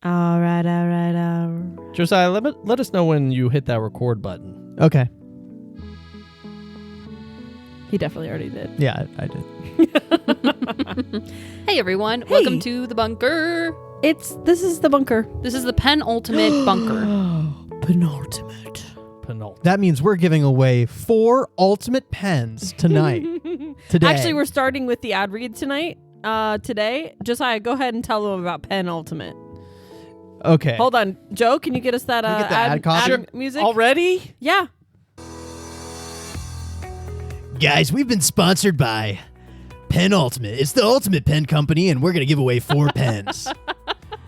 All right. Josiah, let us know when you hit that record button. Okay. He definitely already did. Yeah, I did. Hey everyone, welcome to the bunker. This is the bunker. This is the penultimate bunker. Penultimate. That means we're giving away 4 ultimate pens tonight. Today. Actually, we're starting with the ad read tonight. Today, Josiah, go ahead and tell them about penultimate. Okay. Hold on, Joe. Can you get us that Can we get the ad copy? music Already? Yeah. Guys, we've been sponsored by Penultimate. It's the ultimate pen company, and we're going to give away 4 pens.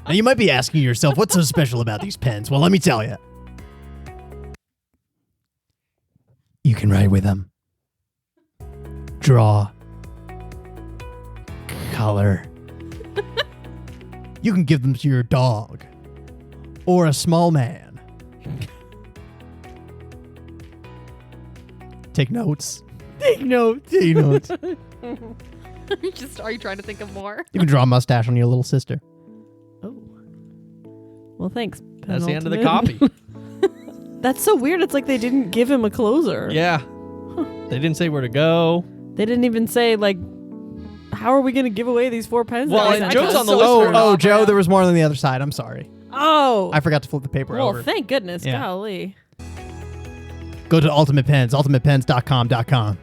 Now, you might be asking yourself, what's so special about these pens? Well, let me tell you. You can write with them. Draw. Color. You can give them to your dog. Or a small man. Take notes. Take notes. Take notes. Are you trying to think of more? You can draw a mustache on your little sister. Oh. Well, thanks. That's the end of the Penultimate. copy. That's so weird. It's like they didn't give him a closer. Yeah. They didn't say where to go. They didn't even say, like, how are we going to give away these 4 pens? Well, that we and sent? Joe's on the Oh, listener. oh, Joe, there was more on the other side. I'm sorry. Oh. I forgot to flip the paper Well, over. thank goodness. Yeah. Golly. Go to Ultimate Pens, ultimatepens.com.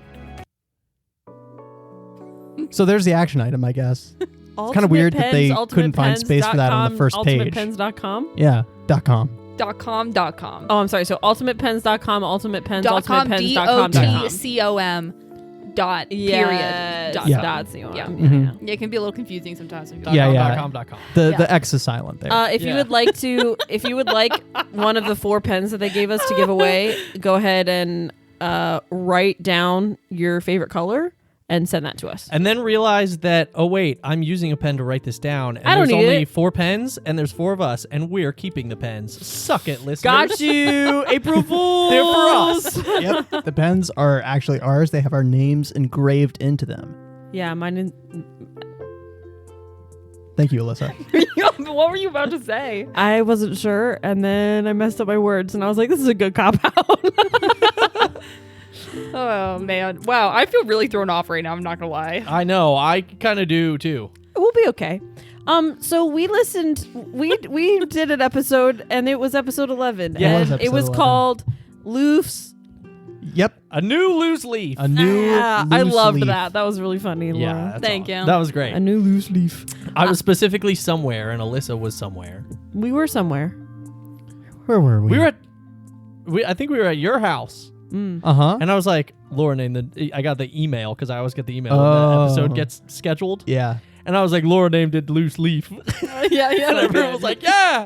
So there's the action item, I guess. It's kind of weird that they couldn't find space for that on the first page. UltimatePens.com? Yeah, .com. .com. Oh, I'm sorry. So UltimatePens.com, UltimatePens, .com, UltimatePens.com. DOTCOM. Dot Yeah. period. Dot. Yeah. Dots. Yeah. Mhm. Yeah, it can be a little confusing sometimes. Yeah. .com. The X is silent there. If you Yeah. would like to, if you would like one of the 4 pens that they gave us to give away, go ahead and write down your favorite color and send that to us. And then realize that, oh, wait, I'm using a pen to write this down. And I don't there's need only it. 4 pens, and there's 4 of us, and we're keeping the pens. Suck it, listeners. Got you, April Fools. They're for us. Yep. The pens are actually ours. They have our names engraved into them. Yeah, mine is. Thank you, Alyssa. What were you about to say? I wasn't sure, and then I messed up my words, and I was like, "This is a good cop out." Oh man! Wow, I feel really thrown off right now. I'm not gonna lie. I know. I kind of do, too. We'll be okay. So we listened. We did an episode, and it was episode 11. Yeah, and it was 11. called Loose. Yep. A new loose leaf. A new Yeah, I loose loved leaf. that. That was really funny, Yeah, Laura. that's Thank awesome. you. That was great. A new loose leaf. I was specifically somewhere, and Alyssa was somewhere. We were somewhere. Where were we? We were at... I think we were at your house. Uh-huh. And I was like, Laura named I got the email, because I always get the email when Oh. the episode gets scheduled. Yeah. And I was like, Laura named it Loose Leaf. Yeah. And everyone was like, yeah.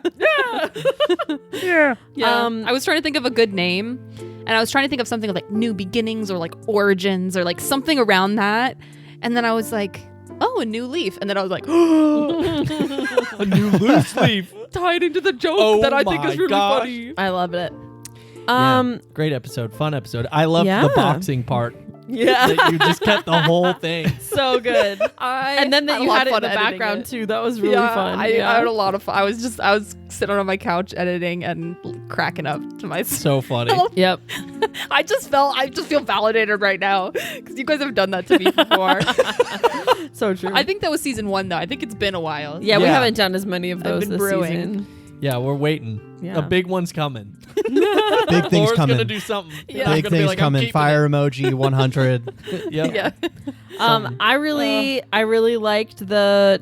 Yeah. Um, I was trying to think of a good name, and I was trying to think of something like New Beginnings or like Origins or like something around that. And then I was like, oh, a new leaf. And then I was like, A new loose leaf. tied into the joke Oh that I think my is really gosh. funny. I loved it. Yeah, great episode. Fun episode. I loved Yeah. the boxing part. Yeah. That you just kept the whole thing. So good. And then that you had it in the background too. That was really fun. I had a lot of fun. I was sitting on my couch editing and cracking up to myself. So funny. Yep. I just feel validated right now because you guys have done that to me before. So true. I think that was season 1 though. I think it's been a while. Yeah, we Yeah. haven't done as many of I've those been this brewing. season. Yeah, we're waiting. Yeah. A big one's coming. Big things Laura's coming. gonna do something. Yeah. Laura's Big gonna be things like, I'm coming. keeping Fire emoji 100. it. Yep. Yeah. I really liked the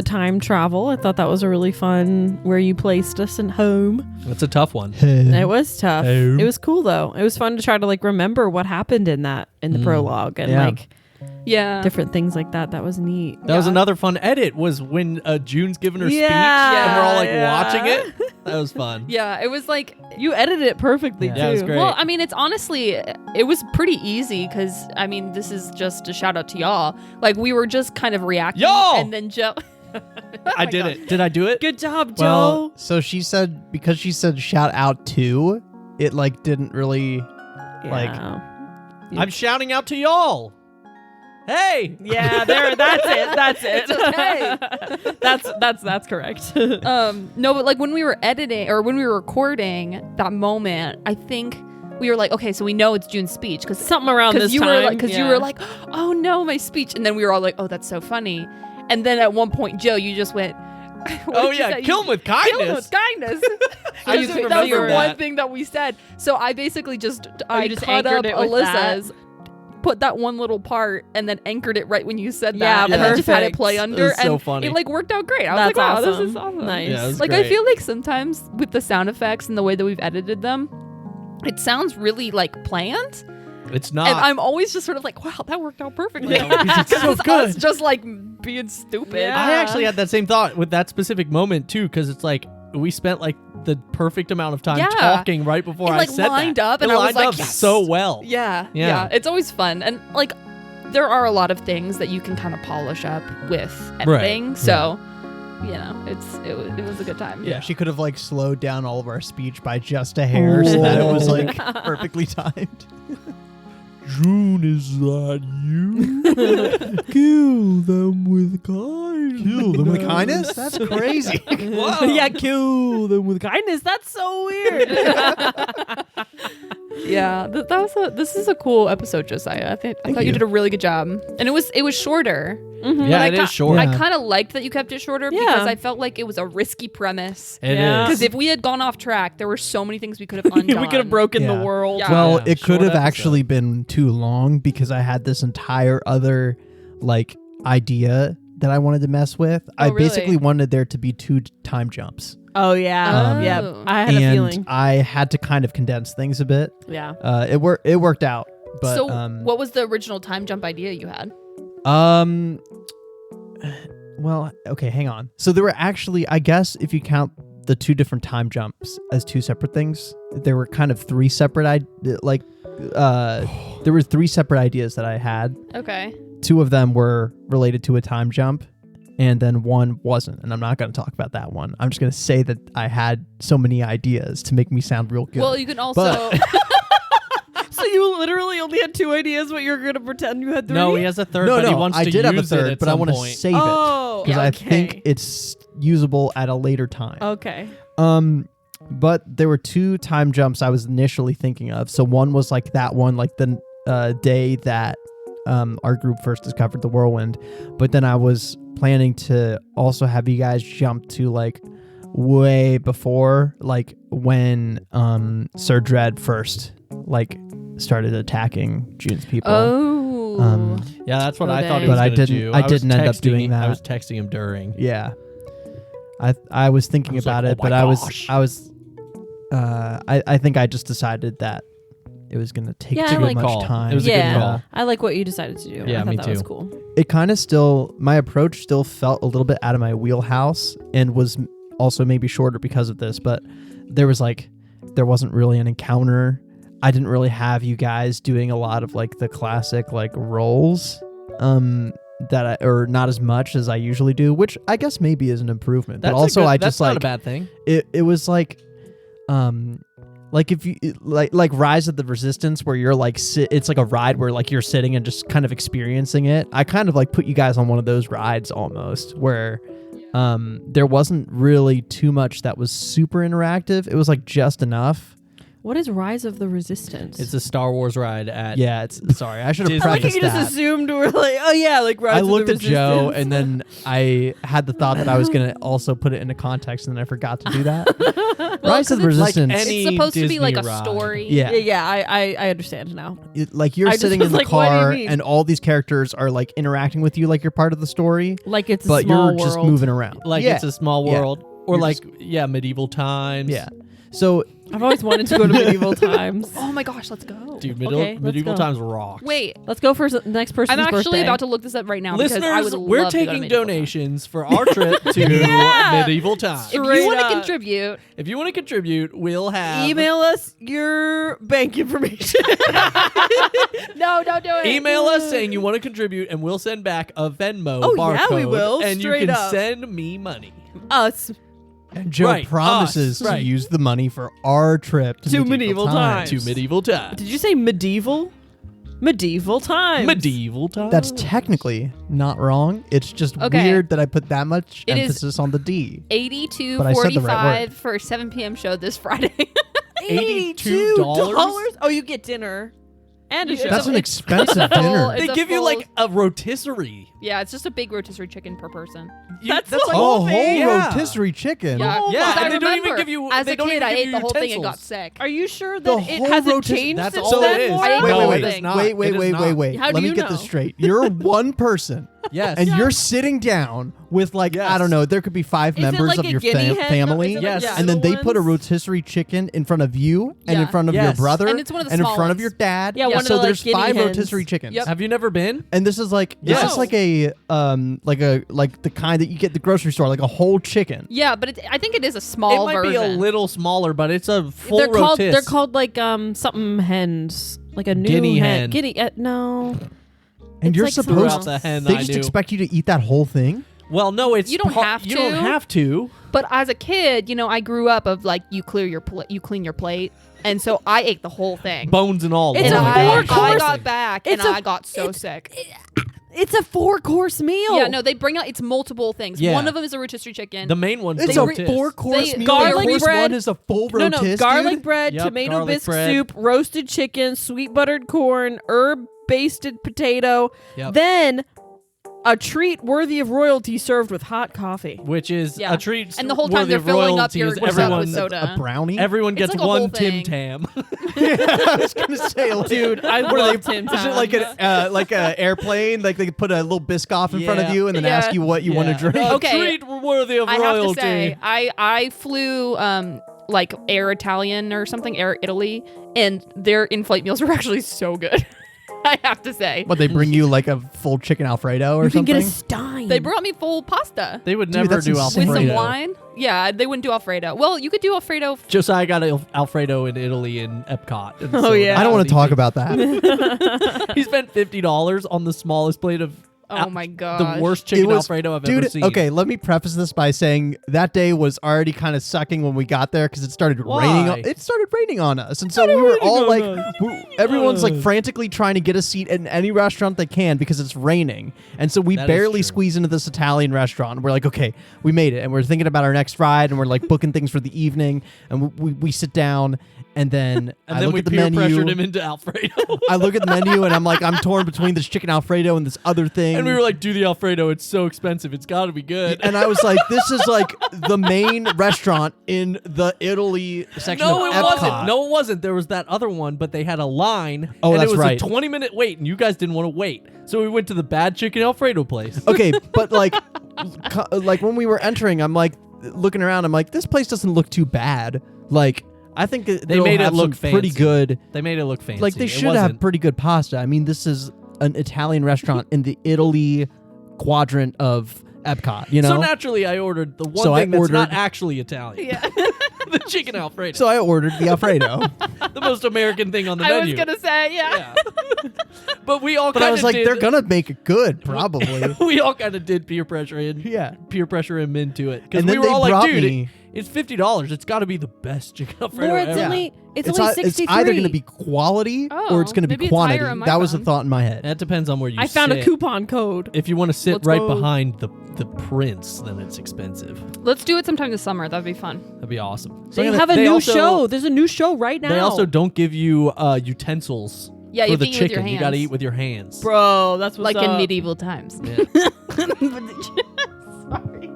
time travel. I thought that was a really fun where you placed us in home. That's a tough one. It was tough. Home. It was cool though. It was fun to try to like remember what happened in the prologue and Yeah. like Yeah. different things like that. That was neat. That was Yeah. another fun edit was when June's giving her speech Yeah, and we're all like yeah. watching it. That was fun. Yeah, it was like You edited it perfectly Yeah. too. Yeah, it was great. Well, I mean, it's honestly, it was pretty easy because, I mean, this is just a shout out to y'all. Like, we were just kind of reacting. Y'all! And then Joe. I did it. Did I do it? Good job, Joe. Well, so she said, because she said shout out to, it like didn't really, like, Yeah. I'm shouting out to y'all. Hey. Yeah, there. That's it. That's it. It's okay. That's correct. No, but like when we were editing or when we were recording that moment, I think we were like, okay, so we know it's June's speech because Something around this you time. were like, you were like, oh no, my speech, and then we were all like, oh, that's so funny. And then at one point, Joe, you just went, Oh yeah, kill him with kindness. Kill him with kindness. I just that was remember the one that. thing that we said. So I basically just you just cut up anchored it with Alyssa's, put that one little part, and then anchored it right when you said Yeah, that, and then just had it perfect. play It under, was so and funny. it like worked out great. I was That's like, wow, awesome. this is awesome. Nice. Yeah, it was Like great. I feel like sometimes with the sound effects and the way that we've edited them, it sounds really like planned. It's not. And I'm always just sort of like, wow, that worked out perfectly. Yeah, because it's so It's good. us just like being stupid. Yeah. I actually had that same thought with that specific moment too, because it's like we spent like the perfect amount of time Yeah. talking right before It, I like, said lined that. up, and it I was lined like, up yes. so well. Yeah, Yeah. yeah. It's always fun. And like there are a lot of things that you can kind of polish up with Right. editing. So, you know, it was a good time. Yeah, she could have like slowed down all of our speech by just a hair so that it was like perfectly timed. June, is that you? Kill them with kindness. Kill them with kindness? That's crazy. Whoa. Yeah, kill them with kindness. That's so weird. Yeah, this is a cool episode, Josiah. I thought you you. did a really good job, and it was shorter. Yeah, But it I is short. I Yeah. kind of liked that you kept it shorter Yeah. because I felt like it was a risky premise. It Yeah. is. Because if we had gone off track, there were so many things we could have undone. we could have broken Yeah. the world. Yeah. Well, Yeah, it could short have episode. actually been too long because I had this entire other like idea that I wanted to mess with. I really? basically wanted there to be 2 time jumps. Oh yeah. Oh. Yeah. I had a and feeling. I had to kind of condense things a bit. Yeah. It worked out. But So, what was the original time jump idea you had? well, okay, hang on. So there were actually, I guess if you count the 2 different time jumps as 2 separate things, there were kind of 3 separate there were 3 separate ideas that I had. Okay. 2 of them were related to a time jump, and then 1 wasn't. And I'm not going to talk about that one. I'm just going to say that I had so many ideas to make me sound real good. Well, you can also. So you literally only had 2 ideas, but you're gonna pretend you had 3? No, he has a third, no, but he no, wants I to did have a use it third, at but I some want to point. save it Oh, because I okay. think it's usable at a later time. Okay. But there were 2 time jumps I was initially thinking of. So one was like that one, like the day that our group first discovered the Whirlwind. But then I was planning to also have you guys jump to like way before, like when Sir Dread first like started attacking June's people. Oh. Yeah, that's what I Okay. thought he But was I gonna didn't- do. I was didn't end up texting- doing I that. was texting him during. Yeah. I was thinking I was about like, it, "Oh my but gosh." I think I just decided that it was going to take Yeah, I too like- much Call. time. It was a good Yeah. call. I like what you decided to do. Yeah, I thought me that was too. cool. It kind of still, my approach still felt a little bit out of my wheelhouse and was also maybe shorter because of this, but there wasn't really an encounter. I didn't really have you guys doing a lot of like the classic like roles, or not as much as I usually do, which I guess maybe is an improvement. That's but also I that's just not like, a bad thing. it was like if you like Rise of the Resistance where you're like it's like a ride where like you're sitting and just kind of experiencing it. I kind of like put you guys on one of those rides almost where there wasn't really too much that was super interactive. It was like just enough. What is Rise of the Resistance? It's a Star Wars ride at. Yeah, it's sorry. I should have Disney. I like how prefaced you just that. assumed we're like, oh yeah, like Rise I of looked the at Joe Resistance. and then I had the thought that I was going to also put it into context and then I forgot to do that. Rise of the 'cause Like Resistance. any It's supposed to be Disney like a ride. story. Yeah. yeah, I understand now. Like you're I just sitting was in the like, what do you car mean? and all these characters are like interacting with you like you're part of the story, Like it's a but small you're just world. moving around. Like yeah. it's a small Yeah. world, or You're like medieval times. Yeah. So I've always wanted to go to medieval times. Oh my gosh, let's go. Dude, Okay, let's medieval go. times rocks. Wait, Let's go for the next person's I'm actually birthday. about to look this up right now because I Listeners, would we're love to go to taking medieval donations for our trip to Yeah. medieval times. times. If Straight you want to up. contribute, If you want to contribute, we'll have Email us your bank information. no, don't do it. Email us saying you want to contribute, and we'll send back a Venmo Oh, barcode. yeah, we will. And you Straight can up. send me money. Us and Joe Right, promises us, to right. use the money for our trip to To medieval medieval times. To medieval times. Did you say medieval? Medieval times. Medieval times. That's technically not wrong. It's just Okay. weird that I put that much It is emphasis on the D. But I said the right $82.45 for a 7 p.m. show this Friday. $82? Oh, you get dinner and a You- show. That's an It's- expensive it's a full- dinner. it's They a give you full- like a rotisserie. Yeah, it's just a big rotisserie chicken per person. That's like the Oh, whole Yeah. rotisserie chicken. Yeah, Yeah, 'cause I and they don't even remember give you- As they a don't kid, even I give ate you the whole thing and utensils. got sick. Are you sure The that it whole hasn't rotisserie- changed That's since all then? it is. I ate Wait, the wait, whole wait, thing. wait. How do Let me you get know? this straight. You're one person, Yes. and you're sitting down with like Yes. I don't know. There could be 5 Is it members like of a your guinea hen? family, Is it Yes. like and then they little put a ones? rotisserie chicken in front of you and in Yeah. front of your Yes. brother And it's one of the and in small front of ones. your dad. Yeah, one of so the, like, there's guinea 5 hens. rotisserie chickens. Yep. Have you never been? And this is like Yes. like a like the kind that you get at the grocery store, like a whole chicken. Yeah, but I think it is a It small might version. be a little smaller, but it's a full They're called like something hens, like a new Guinea hen. Guinea no. And It's you're like supposed something the hen they I just knew. expect you to eat that whole thing? Well, no, it's You don't have You don't to. have to. But as a kid, I grew up of like you clean your plate, and so I ate the whole thing. Bones and all. It's and a Oh my four gosh. course- I got back, It's and a- I got so it's- sick. It's a 4-course meal. Yeah, no, they bring out it's multiple things. Yeah. One of them is a rotisserie chicken. The main one's It's the a rotis. 4-course They- meal. garlic course bread- one is a full No, rotis, garlic dude. bread, Yep, tomato garlic bisque bread. soup, roasted chicken, sweet buttered corn, herb basted potato. Yep. Then a treat worthy of royalty served with hot coffee. Which is Yeah. a treat. And the whole time worthy they're of filling up royalty your is cup with everyone. soda. A brownie? Everyone It's gets like a whole one Tim thing. Tam. I was gonna say, like, Dude, I what are love they? Tim Is it Tam. like an airplane? Like they put a little Biscoff in front of Yeah. you and then ask you what you want to Yeah. drink. A Okay. treat worthy of I royalty. have to say, I flew like Air Italian or something, Air Italy, and their in-flight meals were actually so good. I have to say. What, they bring you like a full chicken Alfredo or You can something? get a stein. They brought me full pasta They would Dude, never that's do insane. with Alfredo. some wine. Yeah, they wouldn't do Alfredo. Well, you could do Alfredo. Josiah got Alfredo in Italy in Epcot. and Oh, so yeah. I don't want to talk he- about that. He spent $50 on the smallest plate of Oh my god. the worst chicken It was- Alfredo I've Dude, ever seen. okay, let me preface this by saying that day was already kind of sucking when we got there because it started raining. Why? It started raining on us, and so we were all like, on us. everyone's like frantically trying to get a seat in any restaurant they can because it's raining, and so we That is barely true. squeeze into this Italian restaurant. We're like, okay, we made it, and we're thinking about our next ride, and we're like booking things for the evening, and we sit down, and then And I then look we at the peer pressured menu. him into Alfredo. I look at the menu, and I'm like, I'm torn between this chicken Alfredo and this other thing. And we were like, do the Alfredo. It's so expensive. It's got to be good. And I was like, this is like the main restaurant in the Italy section No, of it Epcot. wasn't. No, it wasn't. There was that other one, but they had a line. Oh, and that's it was right. a 20-minute wait, and you guys didn't want to wait. So we went to the bad chicken Alfredo place. Okay, but like when we were entering, I'm like looking around. I'm like, this place doesn't look too bad. Like, I think They made it have look some pretty fancy. good. They made it look fancy. Like, they It should have wasn't. pretty good pasta. I mean, this is an Italian restaurant in the Italy quadrant of Epcot. You know. So naturally, I ordered the one So I thing that's not ordered- actually Italian. Yeah. The chicken Alfredo. So I ordered the Alfredo. The most American thing on the I was menu. gonna say, yeah. Yeah. But we all But kind I of was like, did, they're gonna make it good, probably. we all kind of did peer pressure Yeah. him into it because And we then were they all like, brought dude, me- it's $50. It's got to be the best chicken Alfredo Laura, ever. it's Yeah. only it's It's, only ei- 63. it's either going to be quality or it's Oh, going to be maybe it's quantity. higher on my That was the phone. thought in my head. That depends on where you I found a sit. coupon code. If you want to sit Let's right go. behind the prince, then it's expensive. Let's do it sometime this summer. That'd be fun. That'd be awesome. They have a new show. There's a new show right now. They also don't give you utensils Yeah, for you the have to eat with your chicken. You got to hands. eat with your hands. Bro, that's what's Like in up. medieval times. Yeah. Sorry.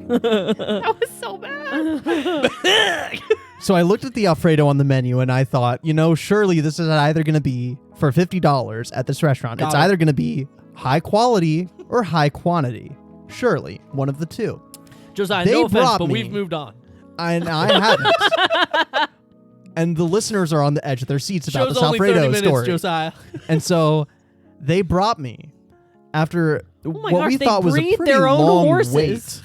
That was so bad. So I looked at the Alfredo on the menu and I thought, surely this is either going to be for $50 at this restaurant. Got It's it. either going to be high quality or high quantity. Surely, one of the two. Josiah, They no offense, brought but me- we've moved on. And I haven't. And the listeners are on the edge of their seats about Show's this only 30 Alfredo minutes, story. Josiah. And so they brought me after my what gosh, we they thought was a breed pretty their own long horses. wait.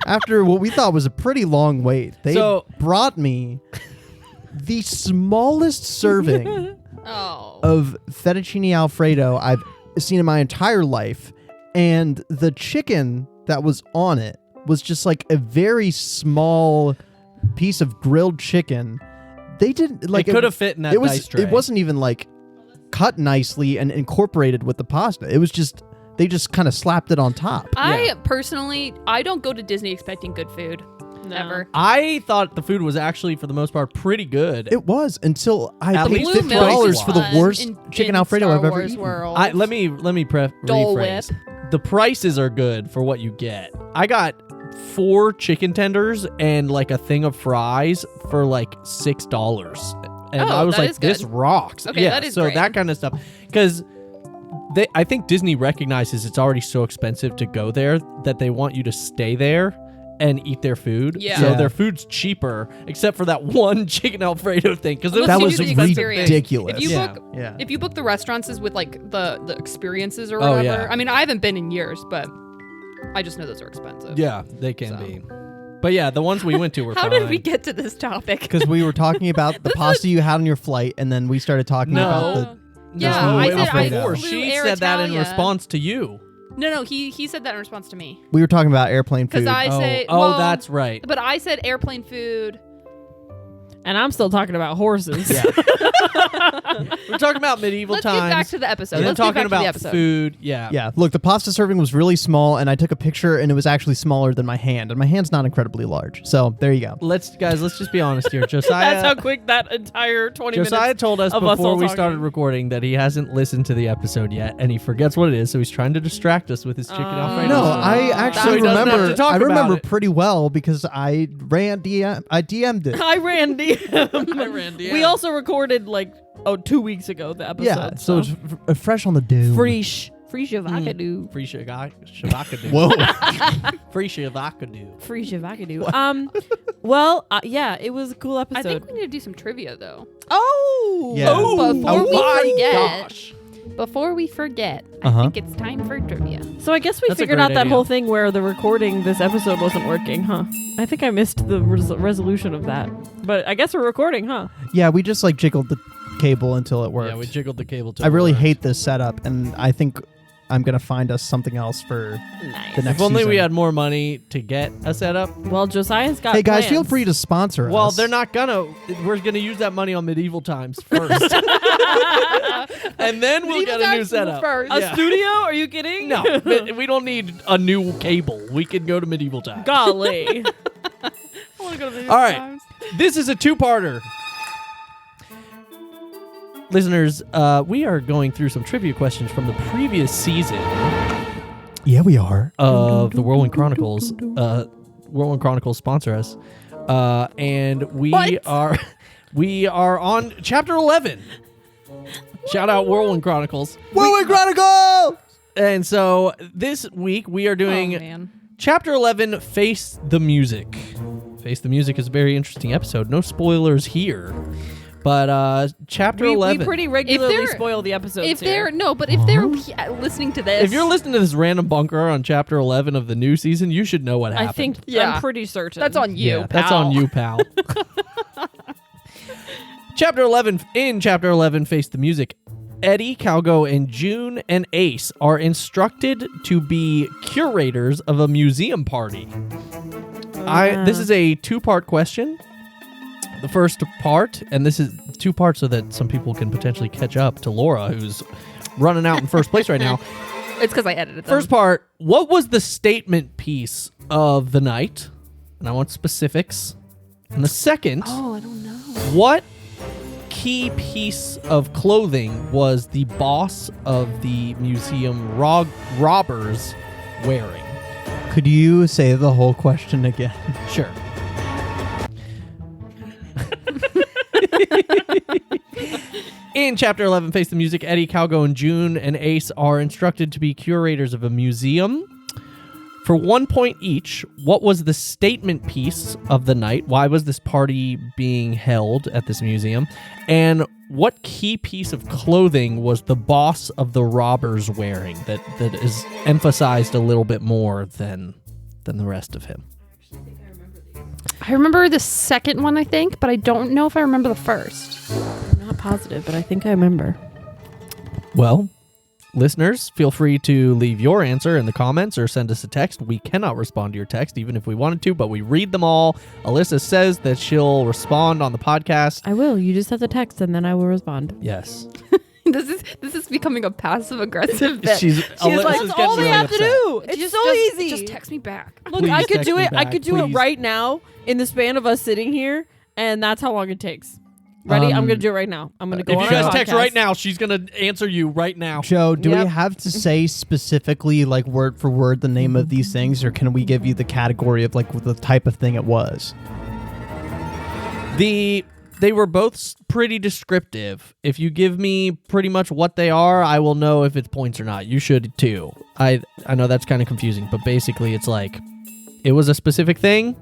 After what we thought was a pretty long wait, they So- brought me the smallest serving Oh. of fettuccine Alfredo I've seen in my entire life. And the chicken that was on it was just like a very small piece of grilled chicken. They didn't like it could have fit in that it was dice tray. it wasn't even like cut nicely and incorporated with the pasta. It was just they just kind of slapped it on top. I personally, I don't go to Disney expecting good food. Never. I thought the food was actually, for the most part, pretty good. It was until I At paid least $50 for the fun worst in chicken Star Alfredo I've ever Wars eaten. world. Let me Dole rephrase. The prices are good for what you get. I got 4 chicken tenders and like a thing of fries for like $6, and I was that like, is good. "This rocks!" Okay, yeah, that is so great. that kind of stuff because. I think Disney recognizes it's already so expensive to go there that they want you to stay there and eat their food. Yeah. So Yeah. their food's cheaper, except for that one chicken Alfredo thing. Because Unless That you was do the experience. ridiculous. If you Yeah. book, Yeah. if you book the restaurants with like the experiences or Oh, whatever. yeah. I mean, I haven't been in years, but I just know those are expensive. Yeah, they can So. be. But yeah, the ones we went to were How fine. did we get to this topic? Because we were talking about the pasta you had on your flight, and then we started talking about the. Yeah, No, I it said was I before. flew She Air said that in Italia. response to you. No, he said that in response to me. We were talking about airplane food. Because I say, oh, well, that's right. But I said airplane food. And I'm still talking about horses. Yeah. We're talking about medieval Let's times. get back to the episode. and then Let's get talking back to the about episode. food. Yeah. Yeah, look, the pasta serving was really small, and I took a picture, and it was actually smaller than my hand, and my hand's not incredibly large. So there you go. Let's just be honest here. Josiah. That's how quick that entire 20 Josiah minutes. told us of us before all we talking. started recording that he hasn't listened to the episode yet, and he forgets what it is, so he's trying to distract us with his chicken Alfredo. No, story. I So actually he doesn't have remember. to talk I about remember it. pretty well because I DM'd it. I ran DM. I ran DM. We also recorded 2 weeks ago the episode. Yeah, so it's fresh on the dome. Fresh Shavakadu. Free Shavakadu. Whoa. Free Shavakadu. Free Shavakadu. Well, yeah, it was a cool episode. I think we need to do some trivia though. Oh! Yeah. Oh, Before we my forget. gosh. Before we forget, Uh-huh. I think it's time for trivia. So I guess we That's a figured great out that idea. whole thing where the recording this episode wasn't working, huh? I think I missed the resolution of that. But I guess we're recording, huh? Yeah, we just jiggled the cable until it worked. Yeah, we jiggled the cable to I really hate this setup, and I think I'm gonna find us something else for Nice. the next If only we season. had more money to get a setup. Well, Josiah's got Hey guys, plans. feel free to sponsor us. Well, they're not gonna. We're gonna use that money on medieval times first, and then we'll get a new setup. First. A Yeah. studio? Are you kidding? No, we don't need a new cable. We can go to medieval times. Golly. I want to go to the All right. This is a 2-parter. Listeners, we are going through some trivia questions from the previous season Yeah, we are. of the Whirlwind Chronicles. Whirlwind Chronicles sponsor us, and we are on chapter 11. Shout out Whirlwind Chronicles. Whirlwind Chronicle! And so this week we are doing man. chapter 11, Face the Music. Face the Music is a very interesting episode. No spoilers here. But chapter We 11. pretty regularly they're- spoil the episodes If here. they're listening to this, If you're listening to this random bunker on chapter 11 of the new season, you should know what happened. I think Yeah. I'm pretty certain. that's on you. Yeah, That's pal. on you, pal. Chapter 11. In chapter 11, Face the Music, Eddie, Calgo, and June and Ace are instructed to be curators of a museum party. This is a 2-part question. The first part, and this is 2 parts so that some people can potentially catch up to Laura, who's running out in first place right now. It's because I edited them. First part, what was the statement piece of the night? And I want specifics. And the second, Oh, I don't know. what key piece of clothing was the boss of the museum robbers wearing? Could you say the whole question again? Sure. In chapter 11, Face the Music, Eddie, Calgo, and June and Ace are instructed to be curators of a museum. For 1 point each, what was the statement piece of the night? Why was this party being held at this museum? And what key piece of clothing was the boss of the robbers wearing that is emphasized a little bit more than the rest of him? I remember the second one, I think, but I don't know if I remember the first. I'm not positive, but I think I remember. Well, Listeners, feel free to leave your answer in the comments or send us a text. We cannot respond to your text, even if we wanted to, but we read them all. Alyssa says that she'll respond on the podcast. I will. You just have to text and then I will respond. Yes. This is becoming a passive aggressive bit. She's like, Alyssa's that's all getting they really have to upset. do. It's so easy. Just text me back. Look, Please I could text do me it. I back, could do it please. right now in the span of us sitting here, and that's how long it takes. Ready? I'm gonna do it right now. I'm gonna go If on you guys our text podcast. right now, she's going to answer you right now. Joe, do Yep. we have to say specifically, like word for word, the name of these things, or can we give you the category of like the type of thing it was? They were both pretty descriptive. If you give me pretty much what they are, I will know if it's points or not. You should too. I know that's kind of confusing, but basically it's like it was a specific thing,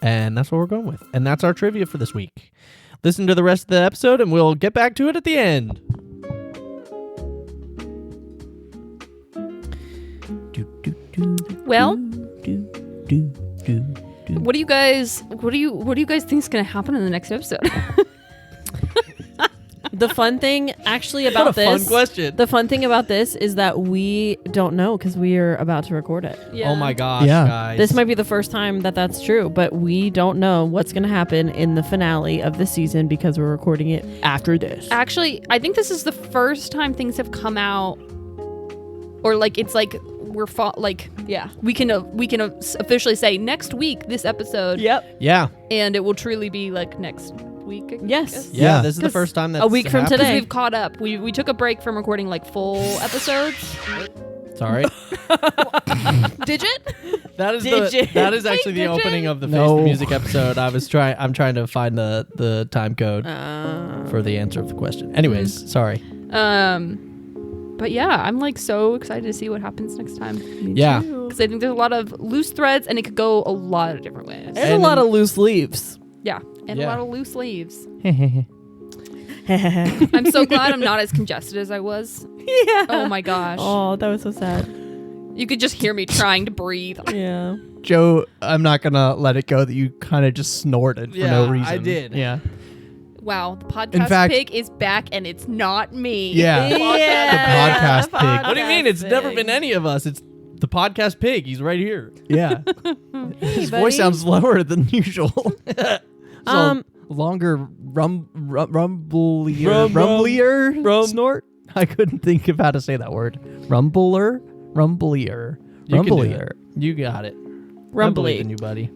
and that's what we're going with. And that's our trivia for this week. Listen to the rest of the episode, and we'll get back to it at the end. Well, what do you guys think is going to happen in the next episode? The fun thing actually about What a this. fun question. The fun thing about this is that we don't know because we are about to record it. Oh my gosh, Yeah. guys. This might be the first time that that's true, but we don't know what's going to happen in the finale of the season because we're recording it after this. Actually, I think this is the first time things have come out, or like it's like Yeah. we can officially say next week this episode. Yep. Yeah. And it will truly be like next week. I Yes. guess. Yeah, Yeah. this is the first time that's a week from happened. today. We've caught up. We took a break from recording like full episodes. Sorry. Digit? That is Digit. that is actually the Digit. opening of the Face No. the Music episode. I'm trying to find the time code for the answer of the question. Anyways, sorry. But yeah, I'm like so excited to see what happens next time Yeah. because I think there's a lot of loose threads and it could go a lot of different ways. There's a lot of loose leaves. Yeah, and Yeah. a lot of loose leaves. Yeah. I'm so glad I'm not as congested as I was. Oh my gosh. Oh, that was so sad. You could just hear me trying to breathe. Yeah. Joe, I'm not gonna let it go that you kind of just snorted for no Yeah, reason. I did. Yeah. Wow, the podcast In fact- pig is back and it's not me. Yeah. The podcast pig. What do you mean? It's never been any of us. It's the podcast pig. He's right here. Yeah. His buddy. voice sounds lower than usual. Um, Longer rumblier snort. I couldn't think of how to say that word. Rumblier. You can do it. You got it. I believe in Rumbly. you, buddy.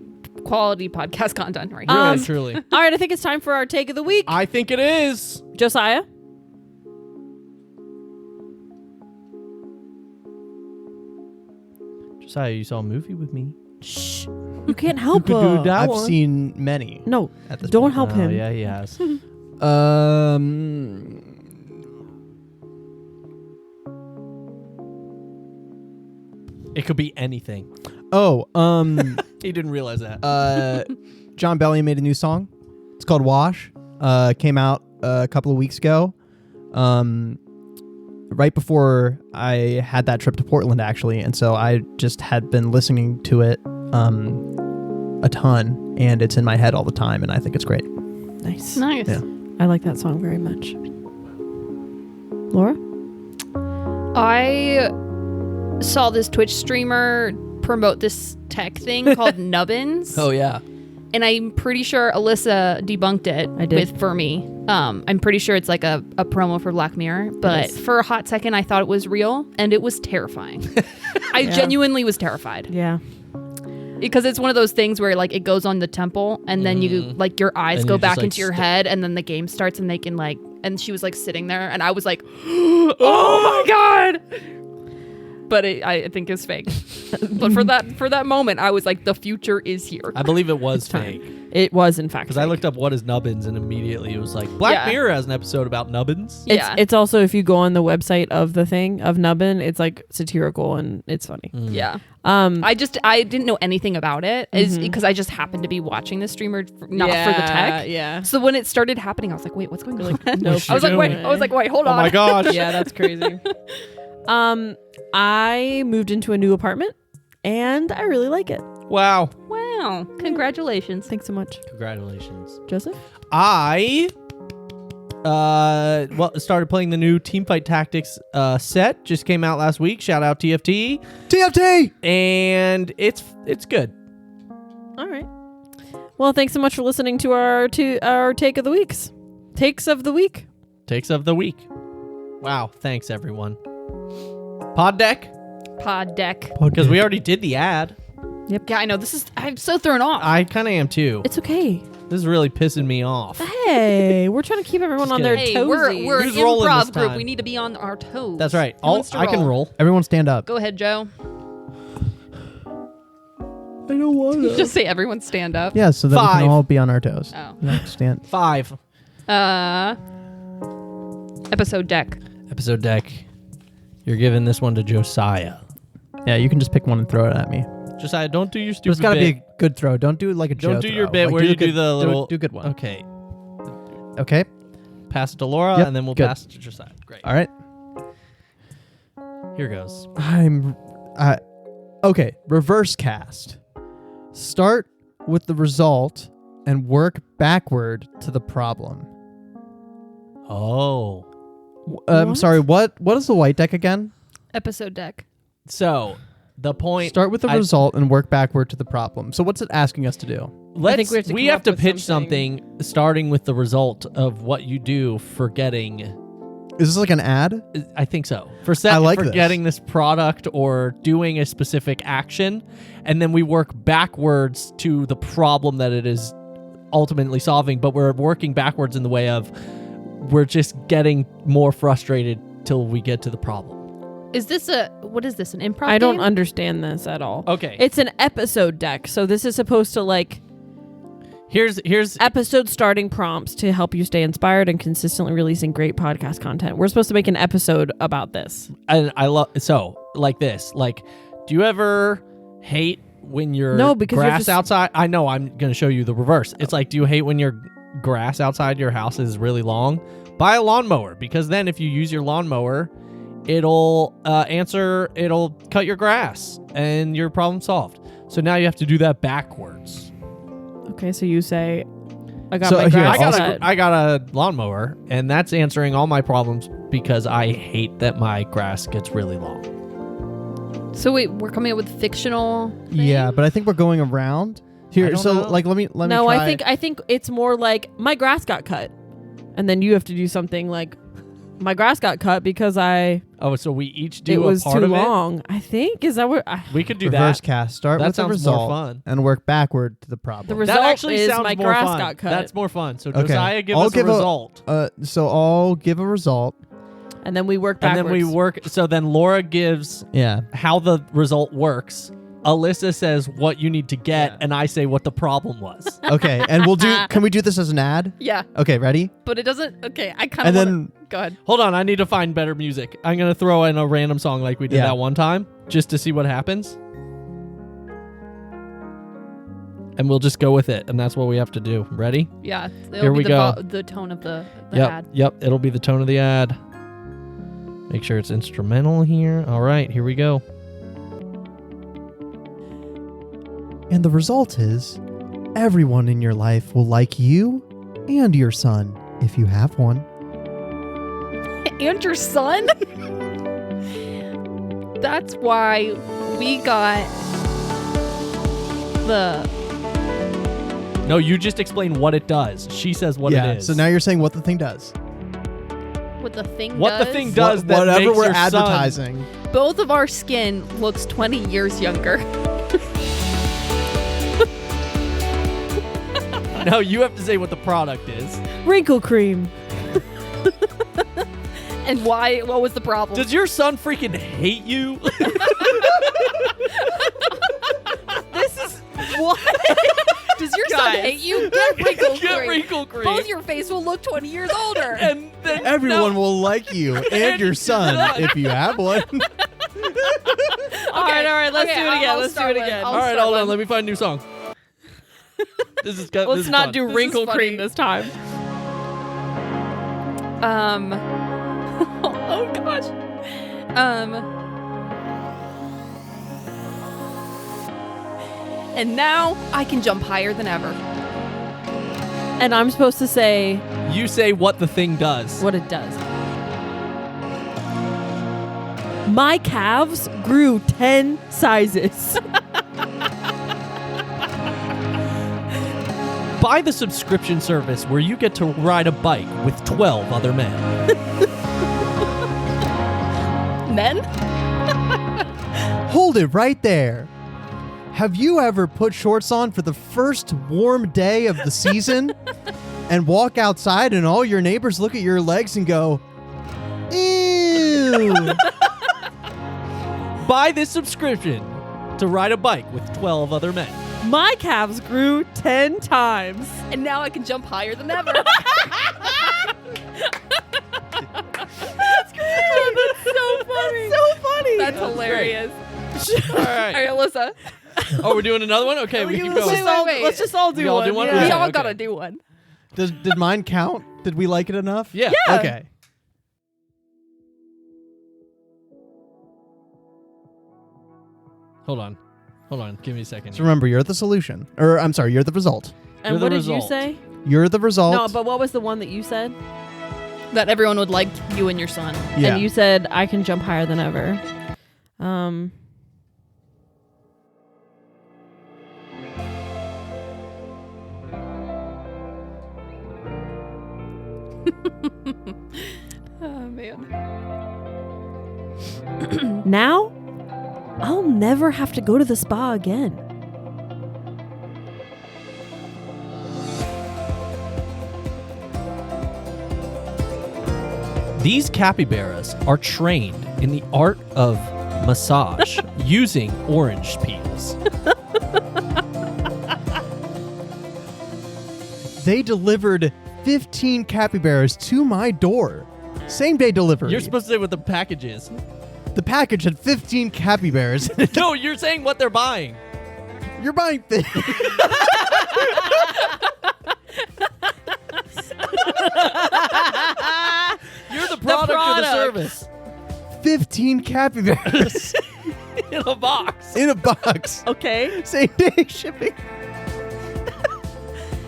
Quality podcast content right Really, here. truly. All right, I think it's time for our take of the week. I think it is. Josiah. Josiah, you saw a movie with me. Shh. You can't help could do him. that. I've one. seen many. No, At this don't point. help Oh, him. yeah, he has. It could be anything. Oh, He didn't realize that. John Bellion made a new song. It's called Wash. Came out a couple of weeks ago. Right before I had that trip to Portland, actually. And so I just had been listening to it a ton, and it's in my head all the time, and I think it's great. Nice. Nice. Yeah. I like that song very much. Laura? I saw this Twitch streamer promote this tech thing called Nubbins. Oh, yeah. And I'm pretty sure Alyssa debunked it I did. for me. I'm pretty sure it's like a promo for Black Mirror. But is. for a hot second, I thought it was real, and it was terrifying. I genuinely was terrified. Yeah. Because it's one of those things where like it goes on the temple, and then you like your eyes And go you just, back like, into your head, and then the game starts, and they can like. And she was like sitting there, and I was like, "Oh my god!" But I think it's fake. But for that moment, I was like, "The future is here." I believe it was time. fake. It was, in fact. Because I looked up what is nubbins, and immediately it was like, Black Yeah. Mirror has an episode about nubbins. Yeah. It's also, if you go on the website of the thing, of Nubbin, it's like satirical and it's funny. Yeah. Um, I didn't know anything about it is because I just happened to be watching the streamer not for the tech. Yeah. So when it started happening, I was like, wait, what's going on? Nope. I was like, wait, hold on. Oh my gosh. Yeah, that's crazy. I moved into a new apartment and I really like it. Wow. Wow. Congratulations. Thanks so much. Congratulations. Joseph? I started playing the new Teamfight Tactics set. Just came out last week. Shout out TFT. TFT! And it's good. All right. Well, thanks so much for listening to our Takes of the week. Takes of the week. Wow. Thanks, everyone. Pod deck. Because we already did the ad. Yep. Yeah, I know. I'm so thrown off. I kind of am too. It's okay. This is really pissing me off. Hey, we're trying to keep everyone Just on their kidding. Hey, toesies. we're an Who's rolling this improv group. time? We need to be on our toes. That's right. Who wants to I can roll. Everyone stand up. Go ahead, Joe. I don't want You just say everyone stand up. Yeah, so that we 5. can all be on our toes. Oh. Yeah, stand. 5. Episode deck. Episode deck. You're giving this one to Josiah. Yeah, you can just pick one and throw it at me. Josiah, don't do your But stupid it's got to bit. be a good throw. Don't do like a Joe Don't do your throw. bit Like, where a you do good- the little... Do a good one. Okay. Okay. Pass it to Laura, Yep, and then we'll good. pass it to Josiah. Great. All right. Here goes. Okay. Reverse cast. Start with the result and work backward to the problem. Oh. I'm What? sorry. What is the white deck again? Episode deck. So, the point... Start with the result and work backward to the problem. So what's it asking us to do? Let's, think we have to we come have up to with pitch something. something starting with the result of what you do for getting... Is this like an ad? I think so. I like for this. getting this product or doing a specific action, and then we work backwards to the problem that it is ultimately solving, but we're working backwards in the way of we're just getting more frustrated till we get to the problem. What is this, an improv I don't game? understand this at all. Okay. It's an episode deck, so this is supposed to Here's episode starting prompts to help you stay inspired and consistently releasing great podcast content. We're supposed to make an episode about this. and I love like this. Like, do you ever hate when your No, because you're grass just- outside? I know. I'm gonna show you the reverse. It's like, do you hate when your grass outside your house is really long? Buy a lawnmower, because then if you use your lawnmower, it'll it'll cut your grass and your problem solved. So now you have to do that backwards. Okay, so you say, I got So my here, grass also- cut. I got a lawnmower, and that's answering all my problems because I hate that my grass gets really long. So wait, we're coming up with fictional thing? Yeah, but I think we're going around I here. don't So know. like, let me. No, try. I think it's more like my grass got cut, and then you have to do something like my grass got cut because Oh, so we each do it was a part too of long. I think is that what We could do reverse that. cast. Start That with the sounds more result fun. and work backward to the problem. The result That actually is sounds my more grass fun. got cut. That's more fun. So Okay. Josiah, give I'll us give a a- result. So I'll give a result. and then we work And backwards. then we work. So then Laura gives Yeah. how the result works. Alyssa says what you need to get, Yeah. and I say what the problem was. Okay, and we'll do. Can we do this as an ad? Yeah, Okay, ready? but it doesn't. Okay, I kind And of. then Go ahead. Hold on, I need to find better music. I'm gonna throw in a random song like we did Yeah. that one time, just to see what happens. And we'll just go with it, and that's what we have to do. Ready? Yeah, it'll Here be we the go. the tone of the Yep. ad. Yep. It'll be the tone of the ad. Make sure it's instrumental here. All right, here we go. And the result is everyone in your life will like you and your son if you have one. And your son? That's why we got the. No, you just explain what it does. She says what yeah. it is. So now you're saying what the thing does. What the thing What does. the thing does that Whatever makes we're your son- advertising. Both of our skin looks 20 years younger. No, you have to say what the product is. wrinkle cream. And why? What was the problem? Does your son freaking hate you? This is what? Does your son Guys. hate you? Get wrinkle Get cream. wrinkle cream. Both your face will look 20 years older. And then Everyone no. will like you and your son if you have one. All right, let's Okay, do it again. I'll Let's do start it one. again. I'll All right, start hold on. one. Let me find a new song. This is good. Let's not do This is wrinkle funny. cream this time. Oh gosh. And now I can jump higher than ever. And I'm supposed to say You say what the thing does. what it does. My calves grew 10 sizes. Buy the subscription service where you get to ride a bike with 12 other men. Men? Hold it right there. Have you ever put shorts on for the first warm day of the season and walk outside and all your neighbors look at your legs and go, ew? Buy this subscription to ride a bike with 12 other men. My calves grew 10 times. And now I can jump higher than ever. That's so funny. So funny. That's hilarious. All right. All right, Alyssa. Oh, we're doing another one? Okay, we keep going. Wait. Let's just all do We all one. do one? Yeah. Okay. We all gotta do one. Did mine count? Did we like it enough? Yeah. Okay. Hold on. Give me a second. So remember, you're the solution. Or, I'm sorry, you're the result. And You're the what did you result. say? You're the result. No, but what was the one that you said? That everyone would like you and your son. Yeah. And you said I can jump higher than ever. Oh, man. Now, I'll never have to go to the spa again. These capybaras are trained in the art of massage using orange peels. They delivered 15 capybaras to my door. Same day delivery. You're supposed to say what the package is. The package had 15 capybaras. No, you're saying what they're buying. You're buying things. You're the product or the service 15 capybaras in a box. in a box. Okay. Same day shipping.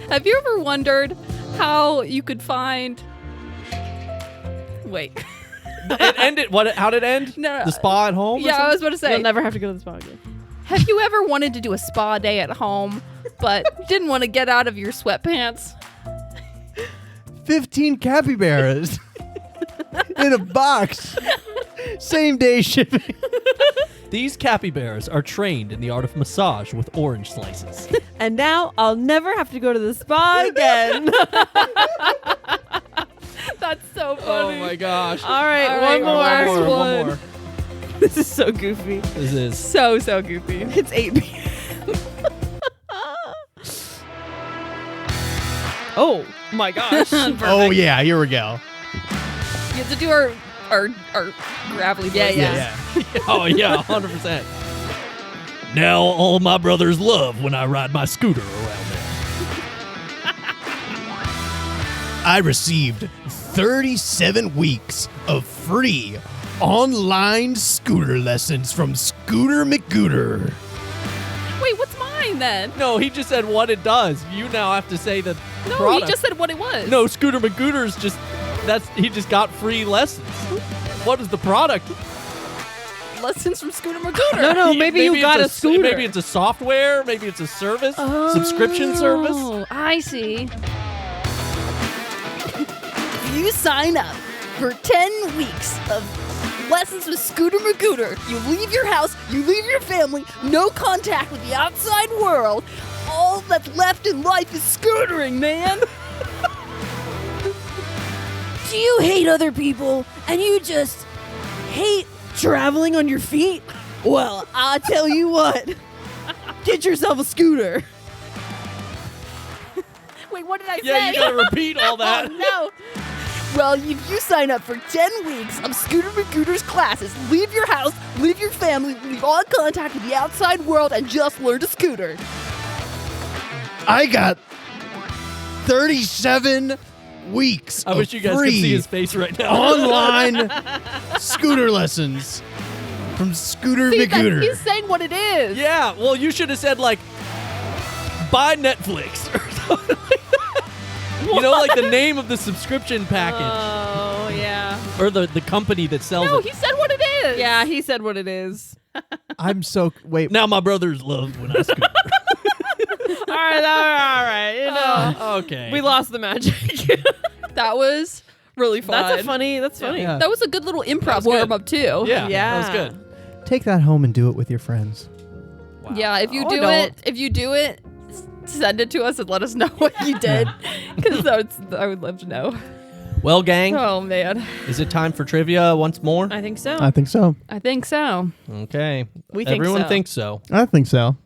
Have you ever wondered how you could find... Wait. It ended. What? How'd it end? No, The spa at home. or Yeah, I something? was about to say. You'll never have to go to the spa again. Have you ever wanted to do a spa day at home, but didn't want to get out of your sweatpants? 15 capybaras in a box. Same day shipping. These capybaras are trained in the art of massage with orange slices. And now I'll never have to go to the spa again. That's so funny. Oh my gosh! All right, All one right, more. last One more. This is so goofy. This is. So goofy. It's 8 p.m. Oh my gosh. Oh, yeah, here we go. You have to do our gravelly voice. Yeah. Oh yeah, 100%. Now all my brothers love when I ride my scooter around them. I received 37 weeks of free online scooter lessons from Scooter McGooter. Wait, what's mine then? No, he just said what it does. You now have to say the No, product. he just said what it was. No, Scooter McGooter's just he just got free lessons. What is the product? Lessons from Scooter McGooter. No, maybe you got a scooter. Maybe it's a software. Maybe it's a service, subscription service. Oh, I see. If you sign up for 10 weeks of lessons with Scooter McGooter, you leave your house, you leave your family, no contact with the outside world. All that's left in life is scootering, man. Do you hate other people and you just hate traveling on your feet? Well, I'll tell you what. Get yourself a scooter. Wait, what did I Yeah, say? you gotta repeat all that. No. Well, if you sign up for 10 weeks of Scooter McGooter's classes, leave your house, leave your family, leave all contact with the outside world, and just learn to scooter. I got 37 weeks I of wish you guys free could see his face right now. online scooter lessons from Scooter See, McGooter. he's saying what it is. Yeah, well, you should have said like, buy Netflix or something. You know, like the name of the subscription package. Oh, yeah. Or the company that sells No, it. he said what it is. Yeah, he said what it is. I'm so wait. Now my brothers loved when I scoot. All right. You know, Okay. we lost the magic. That was really fun. That's funny. Yeah. That was a good little improv was good. warm up too. Yeah, Yeah. that was good. Take that home and do it with your friends. Wow. Yeah, if you Oh, do don't. it, send it to us and let us know what you did, because I would love to know. Well, gang, Oh, man. is it time for trivia once more? I think so. I think so. I think so. Okay. We think Everyone so. thinks so. I think so.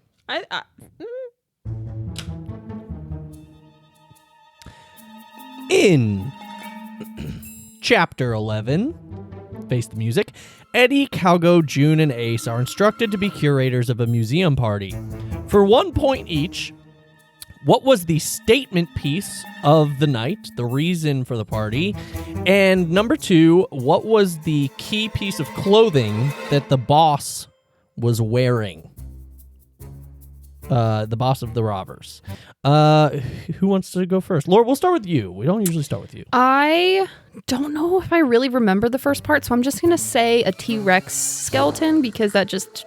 In Chapter 11, Face the Music, Eddie, Calgo, June, and Ace are instructed to be curators of a museum party. For 1 point each, what was the statement piece of the night, the reason for the party? And number 2, what was the key piece of clothing that the boss was wearing? The boss of the robbers. Who wants to go first? Laura, we'll start with you. We don't usually start with you. I don't know if I really remember the first part, so I'm just gonna say a T-Rex skeleton because that just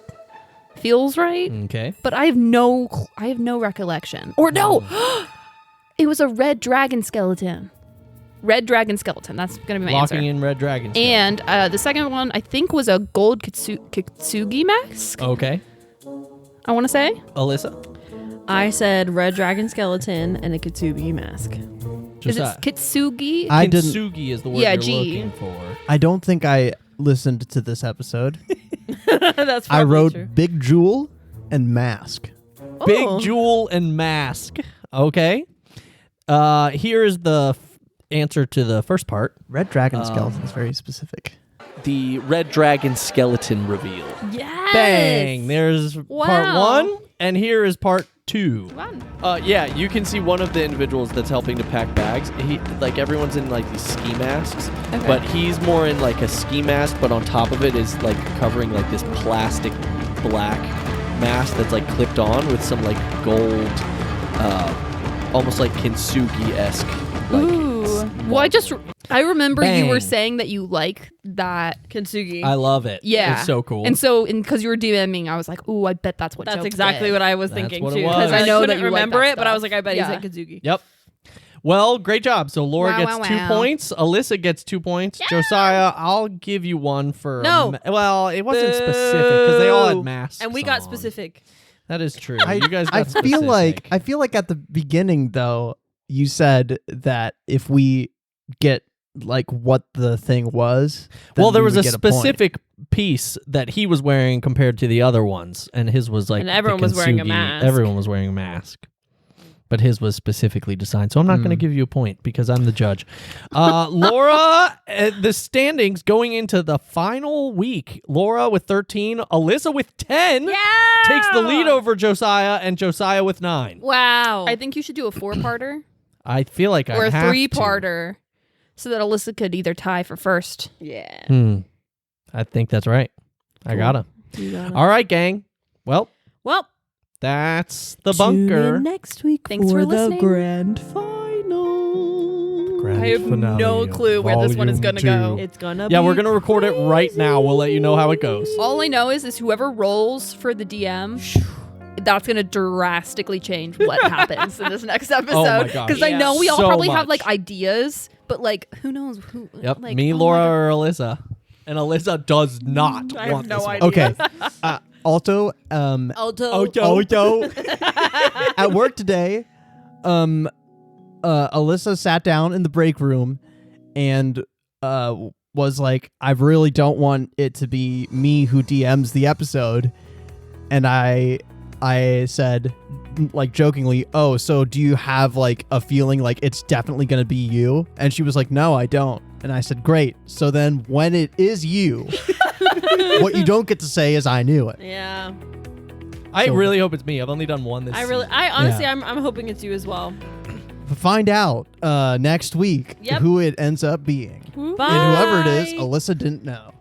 feels right. Okay. But I have no recollection. Or no, it was a red dragon skeleton. Red dragon skeleton. That's gonna be my Locking answer. in Red Dragons. And the second one I think was a gold kitsugi mask. Okay. I want to say. Alyssa? I said red dragon skeleton and a Kitsugi mask. Is it Josiah? kitsugi? I didn't. Kintsugi is the word Yeah, you're G. looking for. I don't think I listened to this episode. That's I probably wrote true. Big Jewel and Mask. Big Oh. Jewel and Mask. Okay. Here is the answer to the first part. Red Dragon skeleton is very specific. The Red Dragon skeleton reveal. Yes. Bang! There's part Wow. 1, and here is part 2. Fun. Yeah, you can see one of the individuals that's helping to pack bags. He, like, everyone's in like these ski masks, Okay. but he's more in like a ski mask, but on top of it is like covering like this plastic black mask that's like clipped on with some like gold, almost like kintsugi-esque. Like, Ooh. Well, I remember you were Bang. saying that you like that. Kintsugi. I love it. Yeah. It's so cool. And so, because you were DMing, I was like, ooh, I bet that's what That's Joe exactly did. what I was That's thinking what it too. was. Because I I know that couldn't you like remember that it, but I was stuff. like, I bet Yeah. he said Kintsugi. Yep. Well, great job. So Laura Wow, gets wow, 2 wow. points. Alyssa gets 2 points. Josiah, I'll give you 1 for. No. Well, it wasn't specific because they all had Boo. masks. And we got on. specific. That is true. You guys got I feel like specific. at the beginning though, you said that if we get like what the thing was, then Well, there we was would a get point. specific piece that he was wearing compared to the other ones, and his was like And the everyone was wearing a kintsugi. mask. Everyone was wearing a mask, but his was specifically designed. So I'm not going to give you a point because I'm the judge. Laura, the standings going into the final week: Laura with 13, Alyssa with 10 takes the lead over Josiah, and Josiah with 9. Wow. I think you should do a 4-parter I feel like or I a have 3-parter so that Alyssa could either tie for first. yeah. to. I think that's right. I gotta. You got it. All right, gang. Well, Well, that's the tune bunker. in next week Thanks for for the listening. grand final. Grand I have finale no of clue where this one is Volume gonna go. 2. It's gonna Yeah, be we're gonna record it right now. We'll let you know how it goes. All I know is whoever rolls for the DM, that's gonna drastically change what happens in this next episode. gosh. Because I know we all So probably have much. like ideas, but like who knows who? Yep, Like, me, oh my Laura, God. or Alyssa, and Alyssa does not I have want no this one. idea. Okay. Also, Alto. at work today, Alyssa sat down in the break room and was like, I really don't want it to be me who DMs the episode. And I said, like, jokingly, oh, so do you have like a feeling like it's definitely going to be you? And she was like, no, I don't. And I said, great. So then when it is you, what you don't get to say is I knew it. Yeah. I So- really hope it's me. I've only done one this season. I honestly, Yeah. I'm hoping it's you as well. Find out next week Yep. who it ends up being. Bye. And whoever it is, Alyssa didn't know.